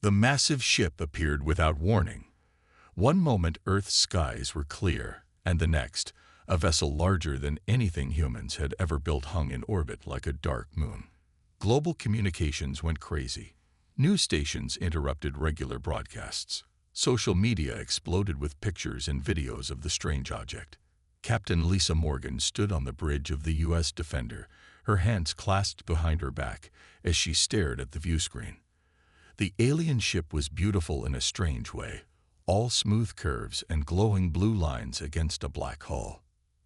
The massive ship appeared without warning. One moment Earth's skies were clear, and the next, a vessel larger than anything humans had ever built hung in orbit like a dark moon. Global communications went crazy. News stations interrupted regular broadcasts. Social media exploded with pictures and videos of the strange object. Captain Lisa Morgan stood on the bridge of the U.S. Defender, her hands clasped behind her back as she stared at the viewscreen. The alien ship was beautiful in a strange way, all smooth curves and glowing blue lines against a black hull.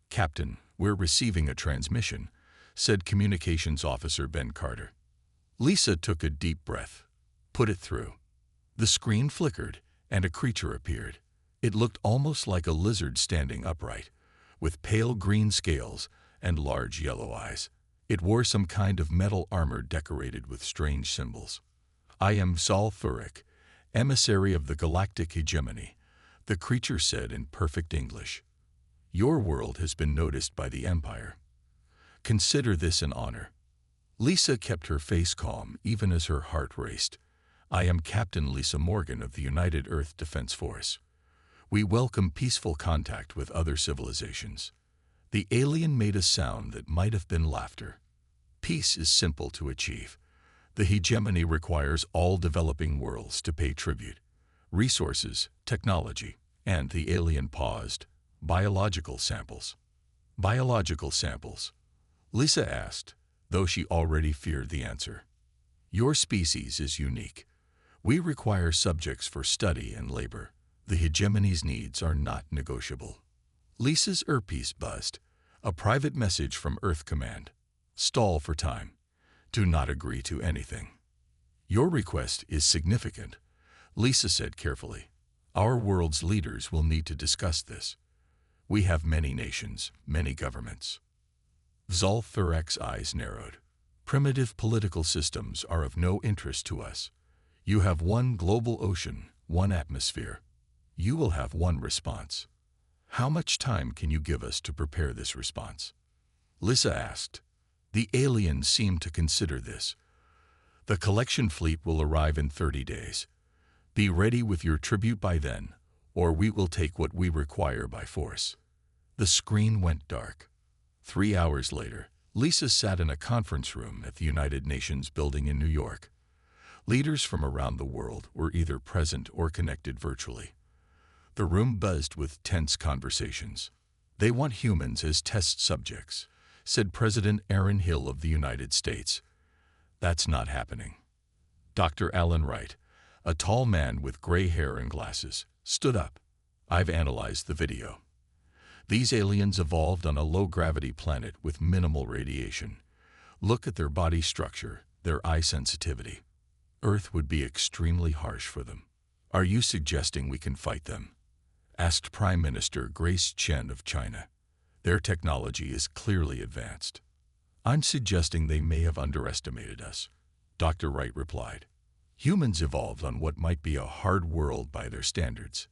"Captain, we're receiving a transmission," said Communications Officer Ben Carter. Lisa took a deep breath. "Put it through." The screen flickered, and a creature appeared. It looked almost like a lizard standing upright, with pale green scales and large yellow eyes. It wore some kind of metal armor decorated with strange symbols. "I am Sol Thuric, emissary of the Galactic Hegemony," the creature said in perfect English. "Your world has been noticed by the Empire. Consider this an honor." Lisa kept her face calm even as her heart raced. "I am Captain Lisa Morgan of the United Earth Defense Force. We welcome peaceful contact with other civilizations." The alien made a sound that might have been laughter. "Peace is simple to achieve. The hegemony requires all developing worlds to pay tribute. Resources, technology," and the alien paused. "Biological samples." "Biological samples?" Lisa asked, though she already feared the answer. "Your species is unique. We require subjects for study and labor. The hegemony's needs are not negotiable." Lisa's earpiece buzzed. A private message from Earth Command. "Stall for time. Do not agree to anything." "Your request is significant," Lisa said carefully. "Our world's leaders will need to discuss this. We have many nations, many governments." Sol Thuric's eyes narrowed. "Primitive political systems are of no interest to us. You have one global ocean, one atmosphere. You will have one response. How much time can you give us to prepare this response?" Lisa asked. The alien seemed to consider this. "The collection fleet will arrive in 30 days. Be ready with your tribute by then, or we will take what we require by force." The screen went dark. 3 hours later, Lisa sat in a conference room at the United Nations building in New York. Leaders from around the world were either present or connected virtually. The room buzzed with tense conversations. "They want humans as test subjects," said President Aaron Hill of the United States. "That's not happening." Dr. Alan Wright, a tall man with gray hair and glasses, stood up. "I've analyzed the video. These aliens evolved on a low-gravity planet with minimal radiation. Look at their body structure, their eye sensitivity. Earth would be extremely harsh for them. Are you suggesting we can fight them?" asked Prime Minister Grace Chen of China. "Their technology is clearly advanced." "I'm suggesting they may have underestimated us," Dr. Wright replied. "Humans evolved on what might be a hard world by their standards."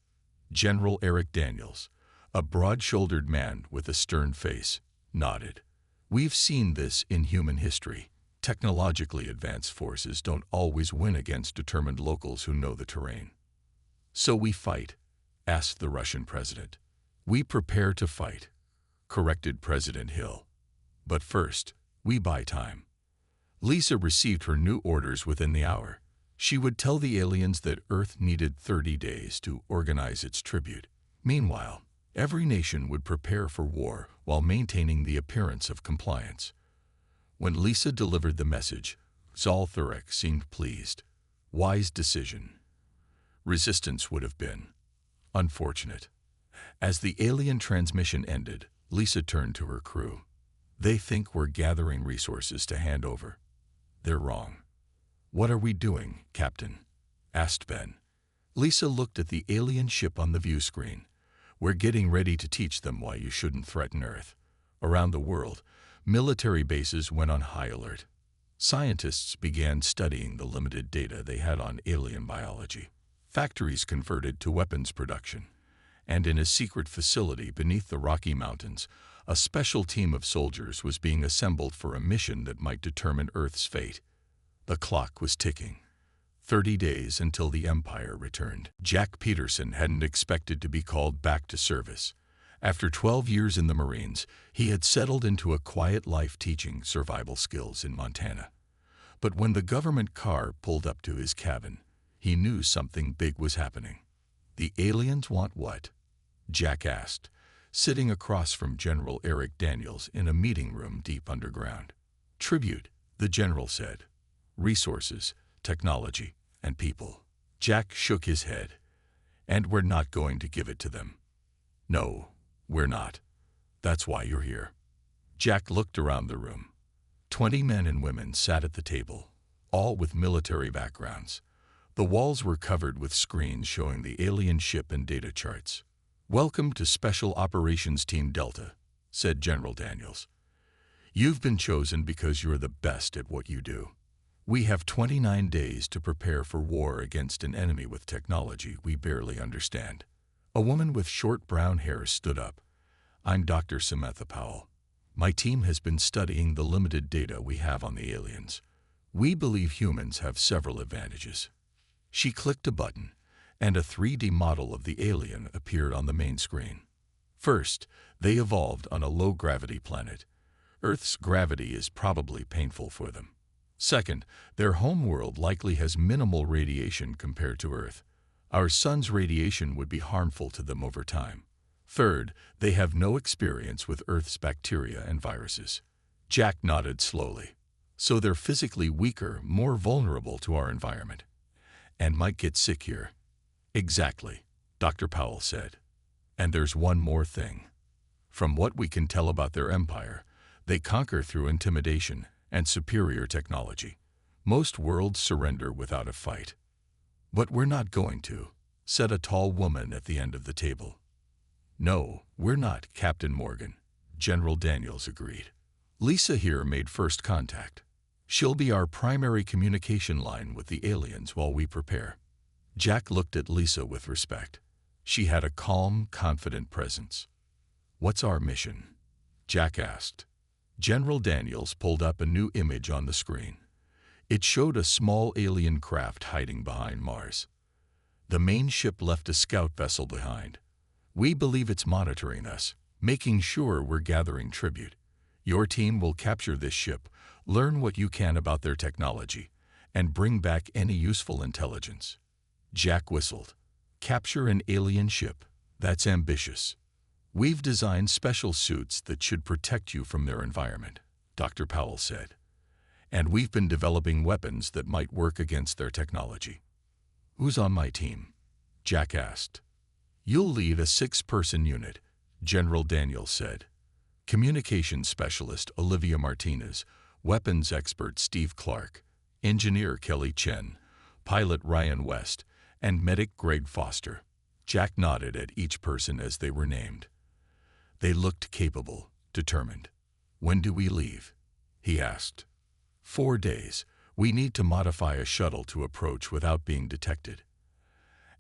General Eric Daniels, a broad-shouldered man with a stern face, nodded. "We've seen this in human history. Technologically advanced forces don't always win against determined locals who know the terrain." "So we fight?" asked the Russian president. "We prepare to fight," corrected President Hill. "But first, we buy time." Lisa received her new orders within the hour. She would tell the aliens that Earth needed 30 days to organize its tribute. Meanwhile, every nation would prepare for war while maintaining the appearance of compliance. When Lisa delivered the message, Sol Thuric seemed pleased. Wise decision. Resistance would have been unfortunate. As the alien transmission ended, Lisa turned to her crew. "They think we're gathering resources to hand over. They're wrong." "What are we doing, Captain?" asked Ben. Lisa looked at the alien ship on the view screen. "We're getting ready to teach them why you shouldn't threaten Earth." Around the world, military bases went on high alert. Scientists began studying the limited data they had on alien biology. Factories converted to weapons production. And in a secret facility beneath the Rocky Mountains, a special team of soldiers was being assembled for a mission that might determine Earth's fate. The clock was ticking. 30 days until the Empire returned. Jack Peterson hadn't expected to be called back to service. After 12 years in the Marines, he had settled into a quiet life teaching survival skills in Montana. But when the government car pulled up to his cabin, he knew something big was happening. "The aliens want what?" Jack asked, sitting across from General Eric Daniels in a meeting room deep underground. "Tribute," the general said. "Resources, technology, and people." Jack shook his head. "And we're not going to give it to them." "No, we're not. That's why you're here." Jack looked around the room. 20 men and women sat at the table, all with military backgrounds. The walls were covered with screens showing the alien ship and data charts. "Welcome to Special Operations Team Delta," said General Daniels. "You've been chosen because you're the best at what you do. We have 29 days to prepare for war against an enemy with technology we barely understand." A woman with short brown hair stood up. "I'm Dr. Samantha Powell. My team has been studying the limited data we have on the aliens. We believe humans have several advantages." She clicked a button, and a 3D model of the alien appeared on the main screen. First, they evolved on a low-gravity planet. Earth's gravity is probably painful for them. Second, their homeworld likely has minimal radiation compared to Earth. Our sun's radiation would be harmful to them over time. Third, they have no experience with Earth's bacteria and viruses. Jack nodded slowly. "So they're physically weaker, more vulnerable to our environment, and might get sick here." "Exactly," Dr. Powell said. "And there's one more thing. From what we can tell about their empire, they conquer through intimidation and superior technology. Most worlds surrender without a fight." "But we're not going to," said a tall woman at the end of the table. "No, we're not, Captain Morgan," General Daniels agreed. "Lisa here made first contact. She'll be our primary communication line with the aliens while we prepare." Jack looked at Lisa with respect. She had a calm, confident presence. "What's our mission?" Jack asked. General Daniels pulled up a new image on the screen. It showed a small alien craft hiding behind Mars. The main ship left a scout vessel behind. "We believe it's monitoring us, making sure we're gathering tribute. Your team will capture this ship, learn what you can about their technology, and bring back any useful intelligence." Jack whistled. "Capture an alien ship? That's ambitious." "We've designed special suits that should protect you from their environment," Dr. Powell said. "And we've been developing weapons that might work against their technology." "Who's on my team?" Jack asked. "You'll lead a 6-person unit," General Daniels said. "Communications specialist Olivia Martinez, weapons expert Steve Clark, engineer Kelly Chen, pilot Ryan West, and medic Greg Foster." Jack nodded at each person as they were named. They looked capable, determined. "When do we leave?" he asked. 4 days. We need to modify a shuttle to approach without being detected."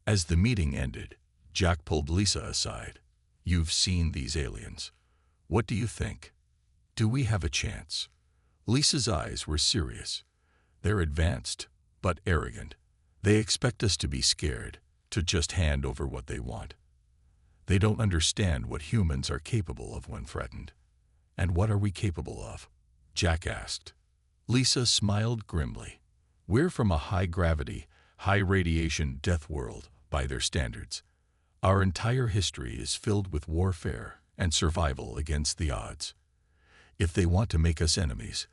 As the meeting ended, Jack pulled Lisa aside. "You've seen these aliens. What do you think? Do we have a chance?" Lisa's eyes were serious. "They're advanced, but arrogant. They expect us to be scared, to just hand over what they want. They don't understand what humans are capable of when threatened." "And what are we capable of?" Jack asked. Lisa smiled grimly. "We're from a high-gravity, high-radiation death world by their standards. Our entire history is filled with warfare and survival against the odds. If they want to make us enemies,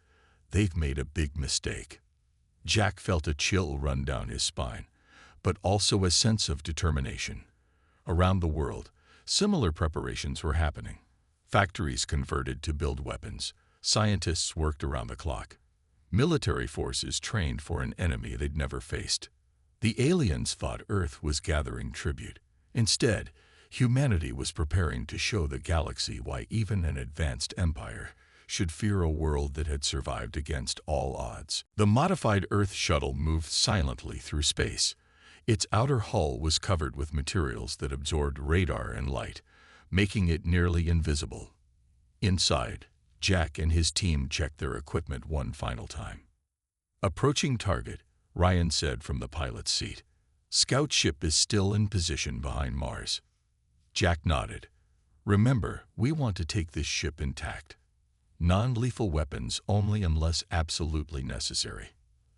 they've made a big mistake." Jack felt a chill run down his spine, but also a sense of determination. Around the world, similar preparations were happening. Factories converted to build weapons. Scientists worked around the clock. Military forces trained for an enemy they'd never faced. The aliens thought Earth was gathering tribute. Instead, humanity was preparing to show the galaxy why even an advanced empire should fear a world that had survived against all odds. The modified Earth shuttle moved silently through space. Its outer hull was covered with materials that absorbed radar and light, making it nearly invisible. Inside, Jack and his team checked their equipment one final time. Approaching target, Ryan said from the pilot's seat. Scout ship is still in position behind Mars. Jack nodded. Remember, we want to take this ship intact. Non-lethal weapons only unless absolutely necessary.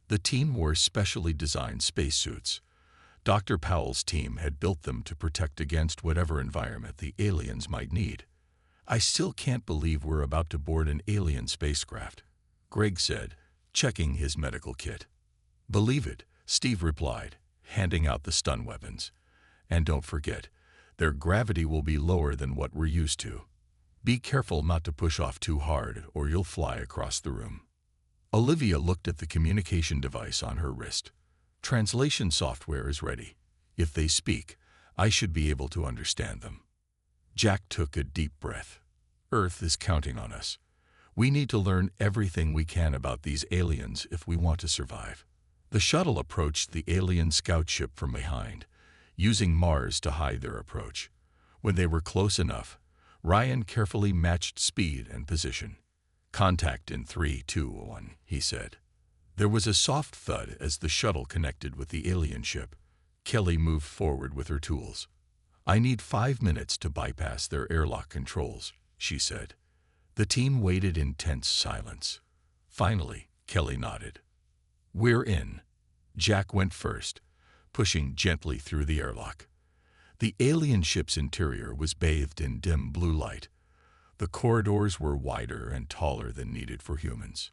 The team wore specially designed spacesuits. Dr. Powell's team had built them to protect against whatever environment the aliens might need. I still can't believe we're about to board an alien spacecraft, Greg said, checking his medical kit. Believe it, Steve replied, handing out the stun weapons. And don't forget, their gravity will be lower than what we're used to. Be careful not to push off too hard or you'll fly across the room. Olivia looked at the communication device on her wrist. Translation software is ready. If they speak, I should be able to understand them. Jack took a deep breath. Earth is counting on us. We need to learn everything we can about these aliens if we want to survive. The shuttle approached the alien scout ship from behind, using Mars to hide their approach. When they were close enough, Ryan carefully matched speed and position. Contact in 3, 2, 1, he said. There was a soft thud as the shuttle connected with the alien ship. Kelly moved forward with her tools. I need 5 minutes to bypass their airlock controls, she said. The team waited in tense silence. Finally, Kelly nodded. We're in. Jack went first, pushing gently through the airlock. The alien ship's interior was bathed in dim blue light. The corridors were wider and taller than needed for humans.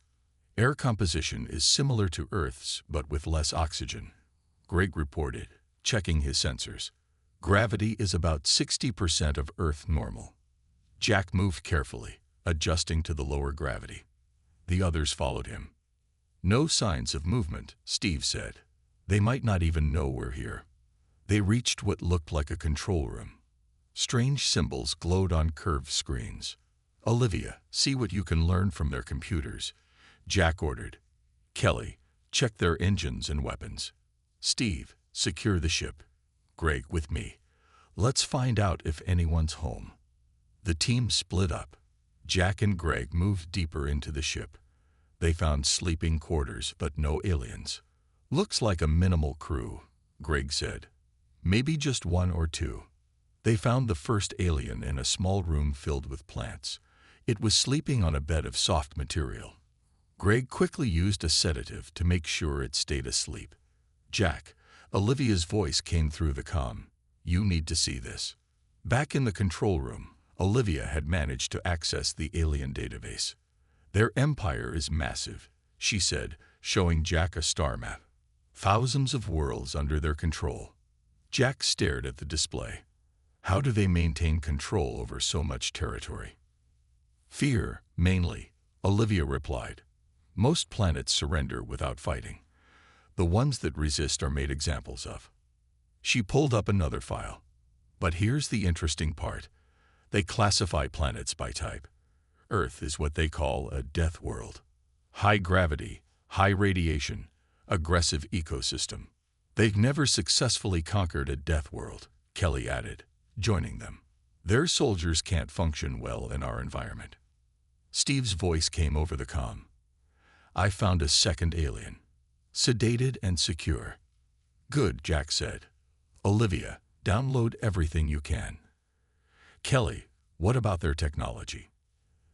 Air composition is similar to Earth's, but with less oxygen, Greg reported, checking his sensors. Gravity is about 60% of Earth normal. Jack moved carefully, adjusting to the lower gravity. The others followed him. No signs of movement, Steve said. They might not even know we're here. They reached what looked like a control room. Strange symbols glowed on curved screens. Olivia, see what you can learn from their computers, Jack ordered. Kelly, check their engines and weapons. Steve, secure the ship. Greg, with me. Let's find out if anyone's home. The team split up. Jack and Greg moved deeper into the ship. They found sleeping quarters, but no aliens. Looks like a minimal crew, Greg said. Maybe just 1 or 2. They found the first alien in a small room filled with plants. It was sleeping on a bed of soft material. Greg quickly used a sedative to make sure it stayed asleep. Jack, Olivia's voice came through the comm. You need to see this. Back in the control room, Olivia had managed to access the alien database. Their empire is massive, she said, showing Jack a star map. Thousands of worlds under their control. Jack stared at the display. How do they maintain control over so much territory? Fear, mainly, Olivia replied. Most planets surrender without fighting. The ones that resist are made examples of. She pulled up another file. But here's the interesting part. They classify planets by type. Earth is what they call a death world. High gravity, high radiation, aggressive ecosystem. They've never successfully conquered a death world, Kelly added, joining them. Their soldiers can't function well in our environment. Steve's voice came over the comm. I found a second alien. Sedated and secure. Good, Jack said. Olivia, download everything you can. Kelly, what about their technology?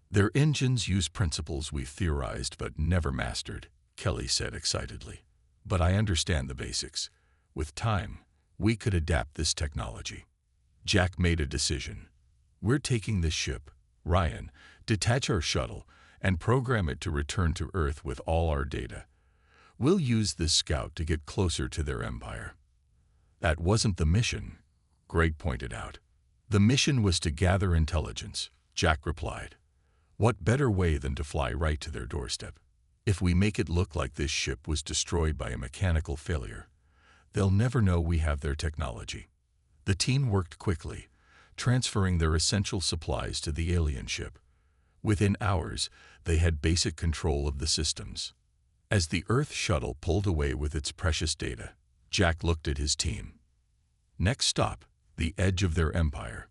Their engines use principles we've theorized but never mastered, Kelly said excitedly. But I understand the basics. With time, we could adapt this technology. Jack made a decision. We're taking this ship. Ryan, detach our shuttle and program it to return to Earth with all our data. We'll use this scout to get closer to their empire. That wasn't the mission, Greg pointed out. The mission was to gather intelligence, Jack replied. What better way than to fly right to their doorstep? If we make it look like this ship was destroyed by a mechanical failure, they'll never know we have their technology. The team worked quickly, transferring their essential supplies to the alien ship. Within hours, they had basic control of the systems. As the Earth shuttle pulled away with its precious data, Jack looked at his team. Next stop, the edge of their empire.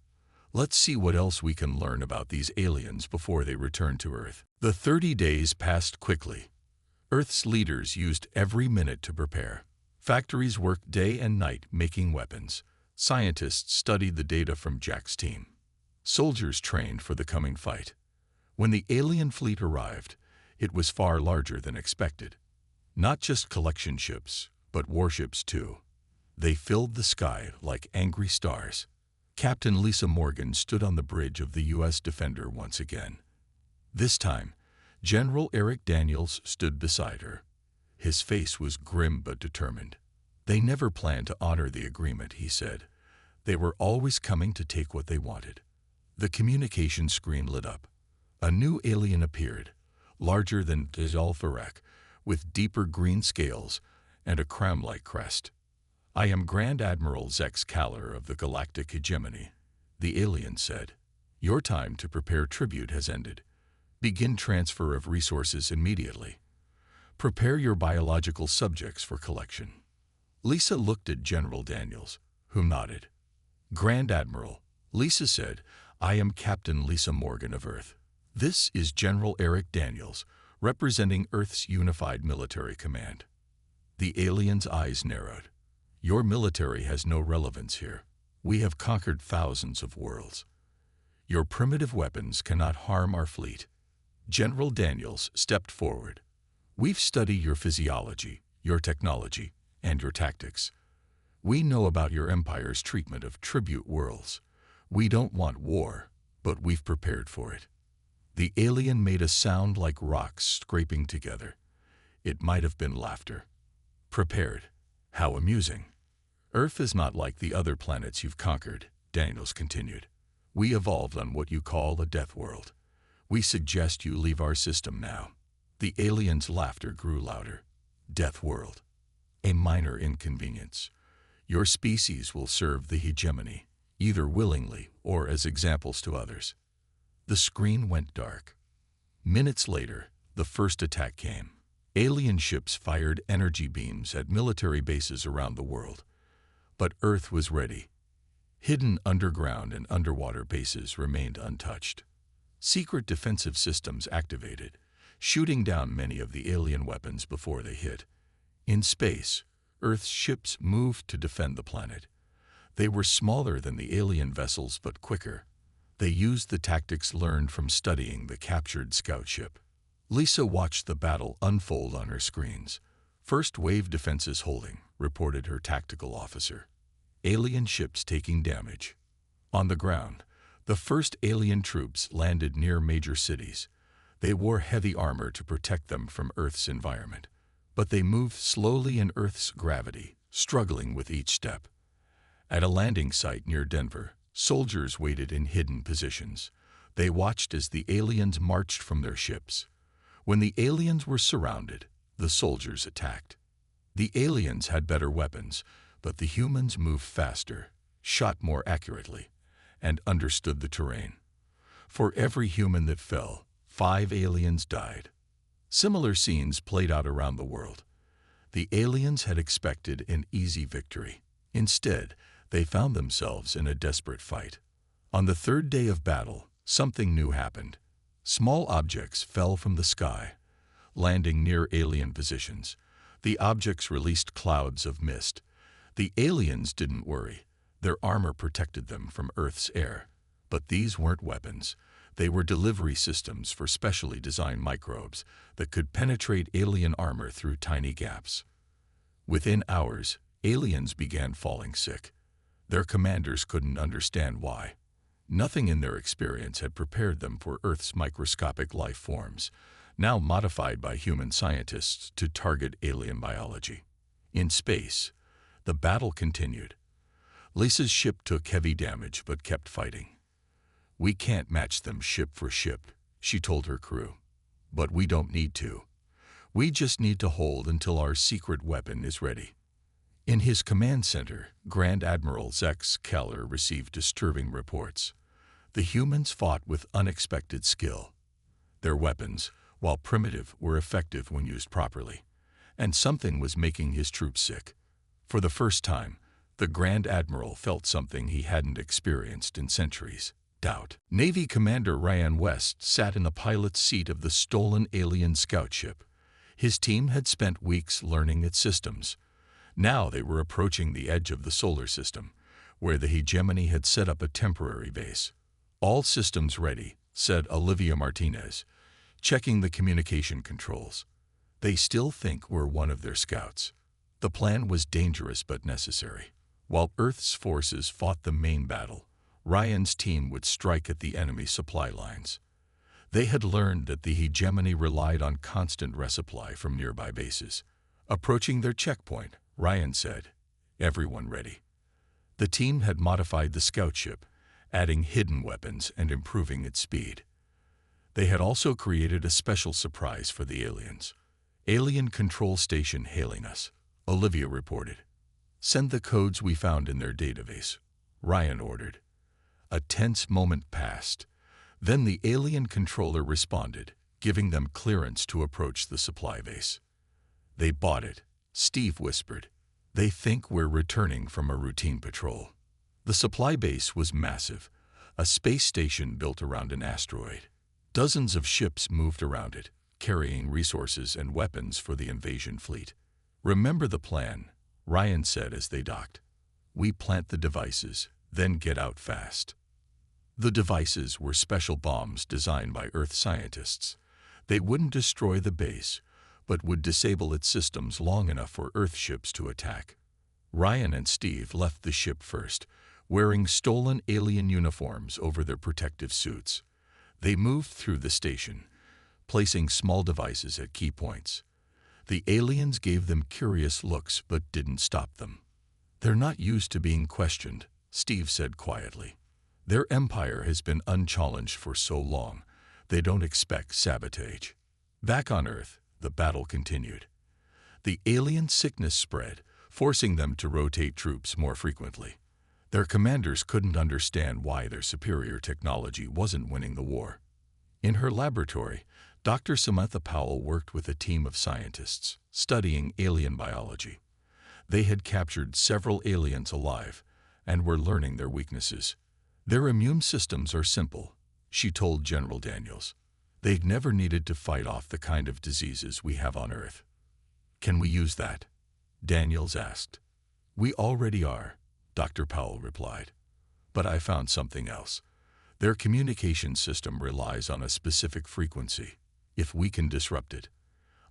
Let's see what else we can learn about these aliens before they return to Earth. The 30 days passed quickly. Earth's leaders used every minute to prepare. Factories worked day and night making weapons. Scientists studied the data from Jack's team. Soldiers trained for the coming fight. When the alien fleet arrived, it was far larger than expected. Not just collection ships, but warships too. They filled the sky like angry stars. Captain Lisa Morgan stood on the bridge of the U.S. Defender once again. This time, General Eric Daniels stood beside her. His face was grim but determined. They never planned to honor the agreement, he said. They were always coming to take what they wanted. The communication screen lit up. A new alien appeared, larger than Dizalfarek, with deeper green scales and a crown-like crest. "I am Grand Admiral Zex Kaller of the Galactic Hegemony," the alien said. "Your time to prepare tribute has ended. Begin transfer of resources immediately. Prepare your biological subjects for collection." Lisa looked at General Daniels, who nodded. "Grand Admiral," Lisa said, "I am Captain Lisa Morgan of Earth. This is General Eric Daniels, representing Earth's Unified Military Command." The alien's eyes narrowed. "Your military has no relevance here. We have conquered thousands of worlds. Your primitive weapons cannot harm our fleet." General Daniels stepped forward. "We've studied your physiology, your technology, and your tactics. We know about your empire's treatment of tribute worlds. We don't want war, but we've prepared for it." The alien made a sound like rocks scraping together. It might have been laughter. "Prepared? How amusing. Earth is not like the other planets you've conquered," Daniels continued. "We evolved on what you call a death world. We suggest you leave our system now." The alien's laughter grew louder. "Death world? A minor inconvenience. Your species will serve the hegemony, either willingly or as examples to others." The screen went dark. Minutes later, the first attack came. Alien ships fired energy beams at military bases around the world. But Earth was ready. Hidden underground and underwater bases remained untouched. Secret defensive systems activated, shooting down many of the alien weapons before they hit. In space, Earth's ships moved to defend the planet. They were smaller than the alien vessels but quicker. They used the tactics learned from studying the captured scout ship. Lisa watched the battle unfold on her screens. "First wave defenses holding," reported her tactical officer. "Alien ships taking damage." On the ground, the first alien troops landed near major cities. They wore heavy armor to protect them from Earth's environment. But they moved slowly in Earth's gravity, struggling with each step. At a landing site near Denver, soldiers waited in hidden positions. They watched as the aliens marched from their ships. When the aliens were surrounded, the soldiers attacked. The aliens had better weapons, but the humans moved faster, shot more accurately, and understood the terrain. For every human that fell, 5 aliens died. Similar scenes played out around the world. The aliens had expected an easy victory. Instead, they found themselves in a desperate fight. On the third day of battle, something new happened. Small objects fell from the sky, landing near alien positions. The objects released clouds of mist. The aliens didn't worry. Their armor protected them from Earth's air. But these weren't weapons. They were delivery systems for specially designed microbes that could penetrate alien armor through tiny gaps. Within hours, aliens began falling sick. Their commanders couldn't understand why. Nothing in their experience had prepared them for Earth's microscopic life forms, now modified by human scientists to target alien biology. In space, the battle continued. Lisa's ship took heavy damage but kept fighting. "We can't match them ship for ship," she told her crew. "But we don't need to. We just need to hold until our secret weapon is ready." In his command center, Grand Admiral Zex Kaller received disturbing reports. The humans fought with unexpected skill. Their weapons, while primitive, were effective when used properly. And something was making his troops sick. For the first time, the Grand Admiral felt something he hadn't experienced in centuries: doubt. Navy Commander Ryan West sat in the pilot's seat of the stolen alien scout ship. His team had spent weeks learning its systems. Now they were approaching the edge of the solar system, where the hegemony had set up a temporary base. "All systems ready," said Olivia Martinez, checking the communication controls. "They still think we're one of their scouts." The plan was dangerous but necessary. While Earth's forces fought the main battle, Ryan's team would strike at the enemy supply lines. They had learned that the hegemony relied on constant resupply from nearby bases. Approaching their checkpoint, Ryan said, "Everyone ready." The team had modified the scout ship, adding hidden weapons and improving its speed. They had also created a special surprise for the aliens. "Alien control station hailing us," Olivia reported. "Send the codes we found in their database," Ryan ordered. A tense moment passed. Then the alien controller responded, giving them clearance to approach the supply base. "They bought it," Steve whispered. "They think we're returning from a routine patrol." The supply base was massive, a space station built around an asteroid. Dozens of ships moved around it, carrying resources and weapons for the invasion fleet. "Remember the plan," Ryan said as they docked. "We plant the devices, then get out fast." The devices were special bombs designed by Earth scientists. They wouldn't destroy the base, but would disable its systems long enough for Earth ships to attack. Ryan and Steve left the ship first, wearing stolen alien uniforms over their protective suits. They moved through the station, placing small devices at key points. The aliens gave them curious looks but didn't stop them. "They're not used to being questioned," Steve said quietly. "Their empire has been unchallenged for so long, they don't expect sabotage." Back on Earth, the battle continued. The alien sickness spread, forcing them to rotate troops more frequently. Their commanders couldn't understand why their superior technology wasn't winning the war. In her laboratory, Dr. Samantha Powell worked with a team of scientists studying alien biology. They had captured several aliens alive and were learning their weaknesses. "Their immune systems are simple," she told General Daniels. "They've never needed to fight off the kind of diseases we have on Earth." "Can we use that?" Daniels asked. "We already are," Dr. Powell replied. "But I found something else. Their communication system relies on a specific frequency. If we can disrupt it."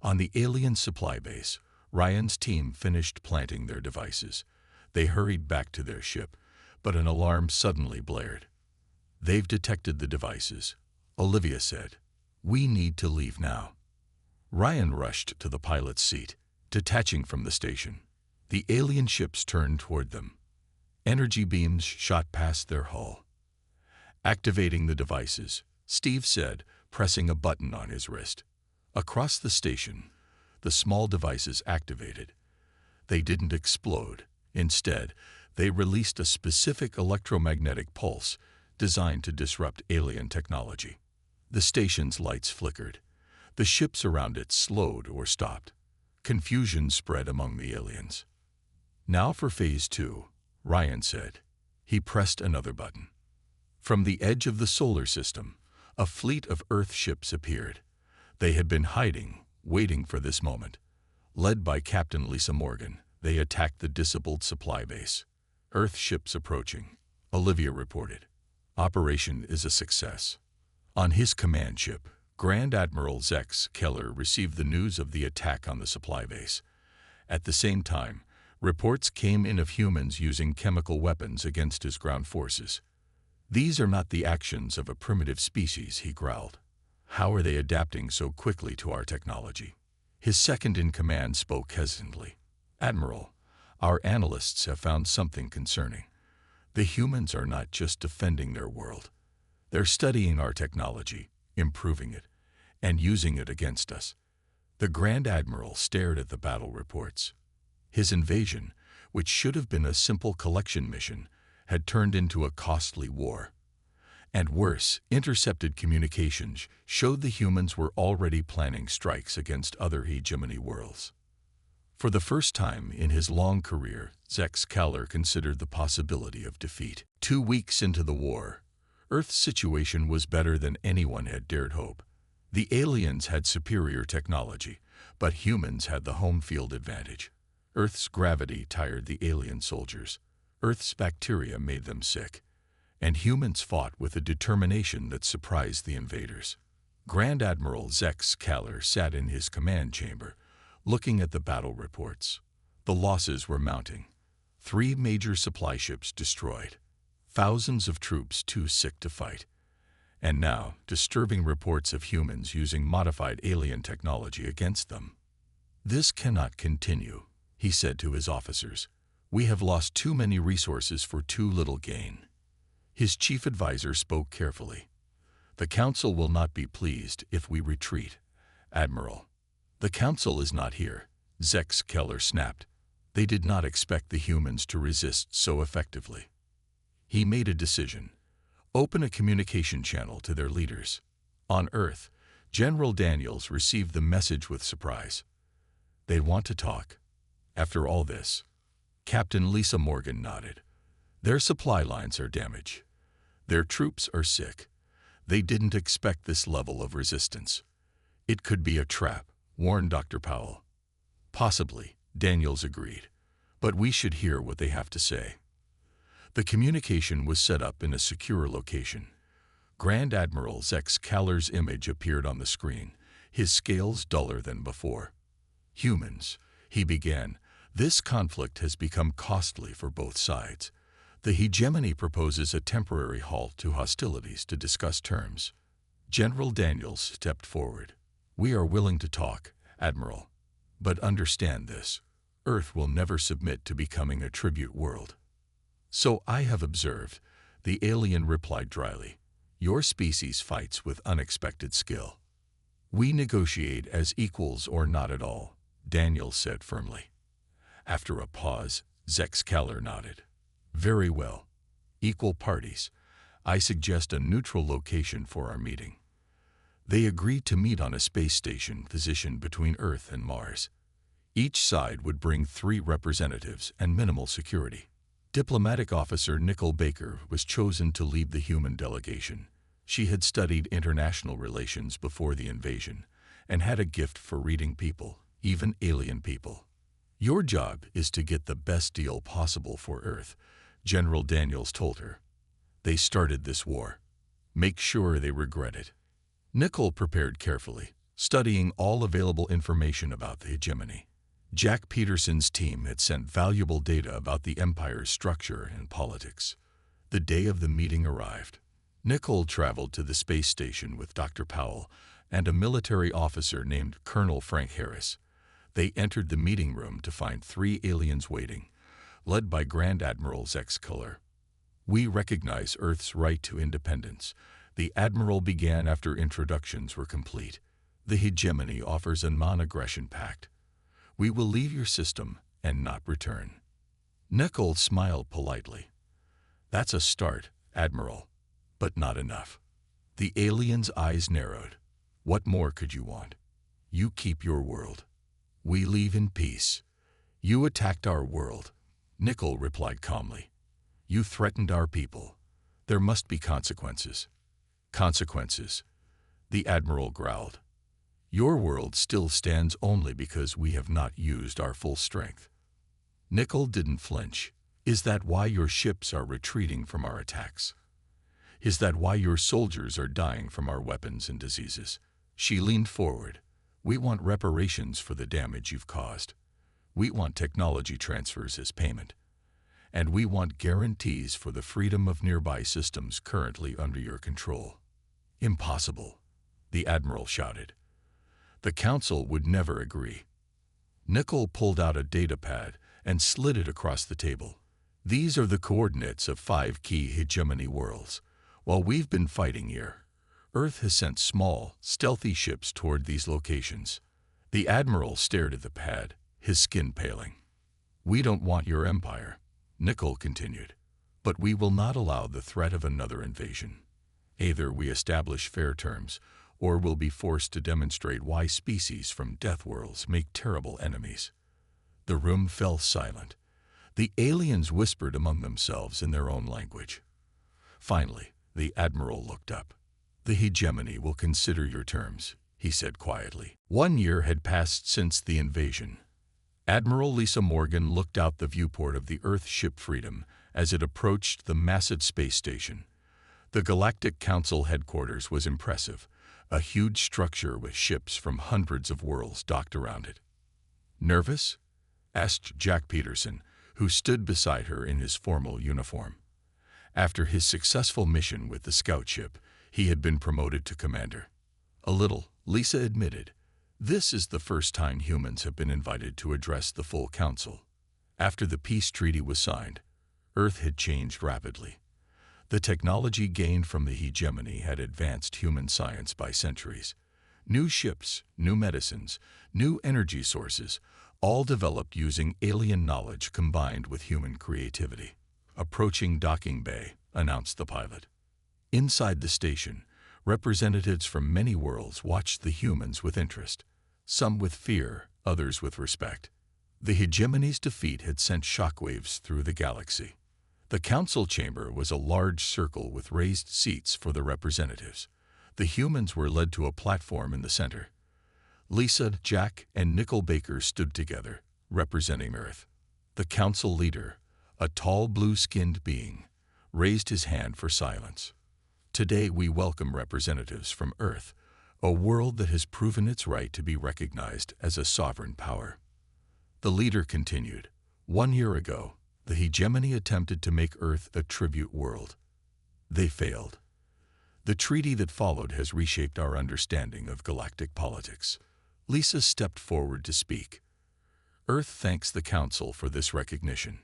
On the alien supply base, Ryan's team finished planting their devices. They hurried back to their ship, but an alarm suddenly blared. "They've detected the devices," Olivia said. "We need to leave now." Ryan rushed to the pilot's seat, detaching from the station. The alien ships turned toward them. Energy beams shot past their hull. "Activating the devices," Steve said, pressing a button on his wrist. Across the station, the small devices activated. They didn't explode. Instead, they released a specific electromagnetic pulse designed to disrupt alien technology. The station's lights flickered. The ships around it slowed or stopped. Confusion spread among the aliens. "Now for Phase 2, Ryan said. He pressed another button. From the edge of the solar system, a fleet of Earth ships appeared. They had been hiding, waiting for this moment. Led by Captain Lisa Morgan, they attacked the disabled supply base. "Earth ships approaching," Olivia reported. "Operation is a success." On his command ship, Grand Admiral Zex Keller received the news of the attack on the supply base. At the same time, reports came in of humans using chemical weapons against his ground forces. "These are not the actions of a primitive species," he growled. "How are they adapting so quickly to our technology?" His second-in-command spoke hesitantly. "Admiral, our analysts have found something concerning. The humans are not just defending their world. They're studying our technology, improving it, and using it against us." The Grand Admiral stared at the battle reports. His invasion, which should have been a simple collection mission, had turned into a costly war. And worse, intercepted communications showed the humans were already planning strikes against other hegemony worlds. For the first time in his long career, Zex Keller considered the possibility of defeat. 2 weeks into the war, Earth's situation was better than anyone had dared hope. The aliens had superior technology, But humans had the home field advantage. Earth's gravity tired the alien soldiers. Earth's bacteria made them sick. And humans fought with a determination that surprised the invaders. Grand Admiral Zex Kaller sat in his command chamber, looking at the battle reports. The losses were mounting. 3 major supply ships destroyed. Thousands of troops too sick to fight. And now, disturbing reports of humans using modified alien technology against them. "This cannot continue," he said to his officers. "We have lost too many resources for too little gain." His chief advisor spoke carefully. "The Council will not be pleased if we retreat, Admiral." "The Council is not here," Zex Kaller snapped. They did not expect the humans to resist so effectively. He made a decision. Open a communication channel to their leaders. On Earth, General Daniels received the message with surprise. "They want to talk." After all this, Captain Lisa Morgan nodded. "Their supply lines are damaged. Their troops are sick. They didn't expect this level of resistance." "It could be a trap," warned Dr. Powell. "Possibly," Daniels agreed. "But we should hear what they have to say." The communication was set up in a secure location. Grand Admiral Zex Kaller's image appeared on the screen, his scales duller than before. "Humans," he began, "this conflict has become costly for both sides. The hegemony proposes a temporary halt to hostilities to discuss terms." General Daniels stepped forward. "We are willing to talk, Admiral. But understand this. Earth will never submit to becoming a tribute world." "So I have observed," the alien replied dryly. "Your species fights with unexpected skill." "We negotiate as equals or not at all," Daniel said firmly. After a pause, Zex Kaller nodded. "Very well. Equal parties. I suggest a neutral location for our meeting." They agreed to meet on a space station positioned between Earth and Mars. Each side would bring 3 representatives and minimal security. Diplomatic officer Nicole Baker was chosen to lead the human delegation. She had studied international relations before the invasion and had a gift for reading people, even alien people. "Your job is to get the best deal possible for Earth," General Daniels told her. "They started this war. Make sure they regret it." Nicole prepared carefully, studying all available information about the hegemony. Jack Peterson's team had sent valuable data about the Empire's structure and politics. The day of the meeting arrived. Nicole traveled to the space station with Dr. Powell and a military officer named Colonel Frank Harris. They entered the meeting room to find 3 aliens waiting, led by Grand Admiral Zex Kaller. "We recognize Earth's right to independence," the Admiral began after introductions were complete. "The hegemony offers a non-aggression pact. We will leave your system and not return." Nicole smiled politely. "That's a start, Admiral, but not enough." The alien's eyes narrowed. "What more could you want? You keep your world. We leave in peace." "You attacked our world," Nicole replied calmly. "You threatened our people. There must be consequences." "Consequences," the Admiral growled. "Your world still stands only because we have not used our full strength." Nicole didn't flinch. "Is that why your ships are retreating from our attacks? Is that why your soldiers are dying from our weapons and diseases?" She leaned forward. "We want reparations for the damage you've caused. We want technology transfers as payment. And we want guarantees for the freedom of nearby systems currently under your control." "Impossible," the Admiral shouted. "The Council would never agree." Nicole pulled out a data pad and slid it across the table. "These are the coordinates of 5 key hegemony worlds. While we've been fighting here, Earth has sent small, stealthy ships toward these locations." The Admiral stared at the pad, his skin paling. "We don't want your empire," Nicole continued, "but we will not allow the threat of another invasion. Either we establish fair terms, or we'll be forced to demonstrate why species from death worlds make terrible enemies." The room fell silent. The aliens whispered among themselves in their own language. Finally, the Admiral looked up. "The hegemony will consider your terms, he said quietly. 1 year had passed since the invasion. Admiral Lisa Morgan looked out the viewport of the Earth ship Freedom as it approached the massive space station. The Galactic Council headquarters was impressive, a huge structure with ships from hundreds of worlds docked around it. "Nervous?" asked Jack Peterson, who stood beside her in his formal uniform. After his successful mission with the scout ship, he had been promoted to commander. "A little," Lisa admitted. "This is the first time humans have been invited to address the full council. After the peace treaty was signed, Earth had changed rapidly. The technology gained from the hegemony had advanced human science by centuries. New ships, new medicines, new energy sources, all developed using alien knowledge combined with human creativity." "Approaching docking bay," announced the pilot. Inside the station, representatives from many worlds watched the humans with interest, some with fear, others with respect. The hegemony's defeat had sent shockwaves through the galaxy. The council chamber was a large circle with raised seats for the representatives. The humans were led to a platform in the center. Lisa, Jack, and Nickel Baker stood together, representing Earth. The council leader, a tall blue-skinned being, raised his hand for silence. "Today we welcome representatives from Earth, a world that has proven its right to be recognized as a sovereign power." The leader continued, "1 year ago, the hegemony attempted to make Earth a tribute world. They failed. The treaty that followed has reshaped our understanding of galactic politics." Lisa stepped forward to speak. "Earth thanks the Council for this recognition.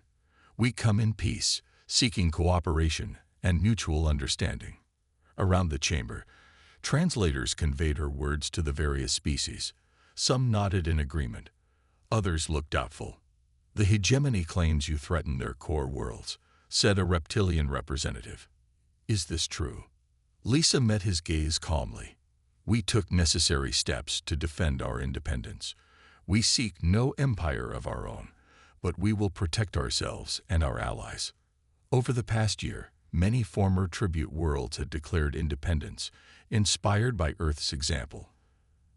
We come in peace, seeking cooperation and mutual understanding." Around the chamber, translators conveyed her words to the various species. Some nodded in agreement. Others looked doubtful. "The hegemony claims you threaten their core worlds," said a reptilian representative. "Is this true?" Lisa met his gaze calmly. "We took necessary steps to defend our independence. We seek no empire of our own, but we will protect ourselves and our allies." Over the past year, many former tribute worlds had declared independence, inspired by Earth's example.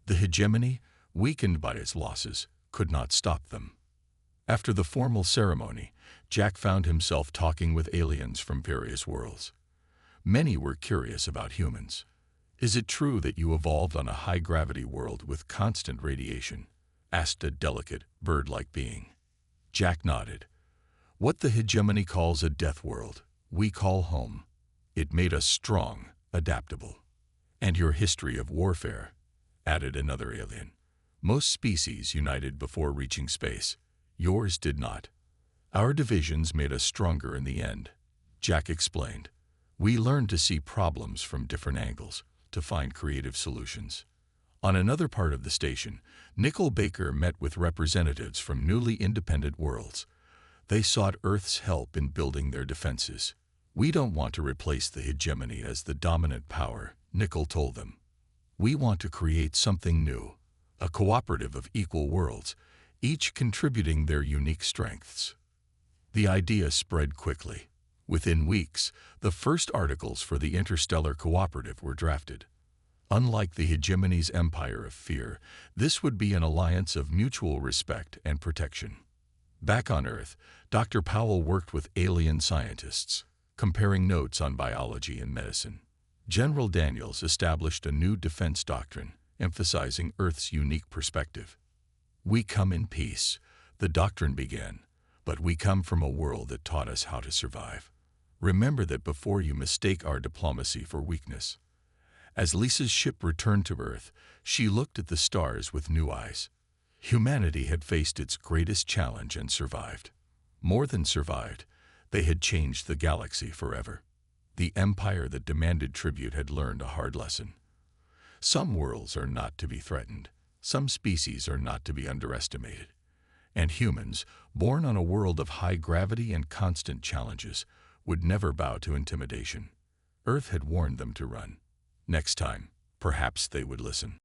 The hegemony, weakened by its losses, could not stop them. After the formal ceremony, Jack found himself talking with aliens from various worlds. Many were curious about humans. "Is it true that you evolved on a high-gravity world with constant radiation?" asked a delicate, bird-like being. Jack nodded. "What the hegemony calls a death world, we call home. It made us strong, adaptable." "And your history of warfare," added another alien. "Most species united before reaching space. Yours did not. Our divisions made us stronger in the end," Jack explained. "We learned to see problems from different angles, to find creative solutions." On another part of the station, Nickel Baker met with representatives from newly independent worlds. They sought Earth's help in building their defenses. "We don't want to replace the hegemony as the dominant power," Nickel told them. "We want to create something new, a cooperative of equal worlds, each contributing their unique strengths." The idea spread quickly. Within weeks, the first articles for the Interstellar Cooperative were drafted. Unlike the hegemony's empire of fear, this would be an alliance of mutual respect and protection. Back on Earth, Dr. Powell worked with alien scientists, comparing notes on biology and medicine. General Daniels established a new defense doctrine, emphasizing Earth's unique perspective. "We come in peace," the doctrine began, "but we come from a world that taught us how to survive. Remember that before you mistake our diplomacy for weakness." As Lisa's ship returned to Earth, she looked at the stars with new eyes. Humanity had faced its greatest challenge and survived. More than survived, they had changed the galaxy forever. The empire that demanded tribute had learned a hard lesson. Some worlds are not to be threatened. Some species are not to be underestimated. And humans, born on a world of high gravity and constant challenges, would never bow to intimidation. Earth had warned them to run. Next time, perhaps they would listen.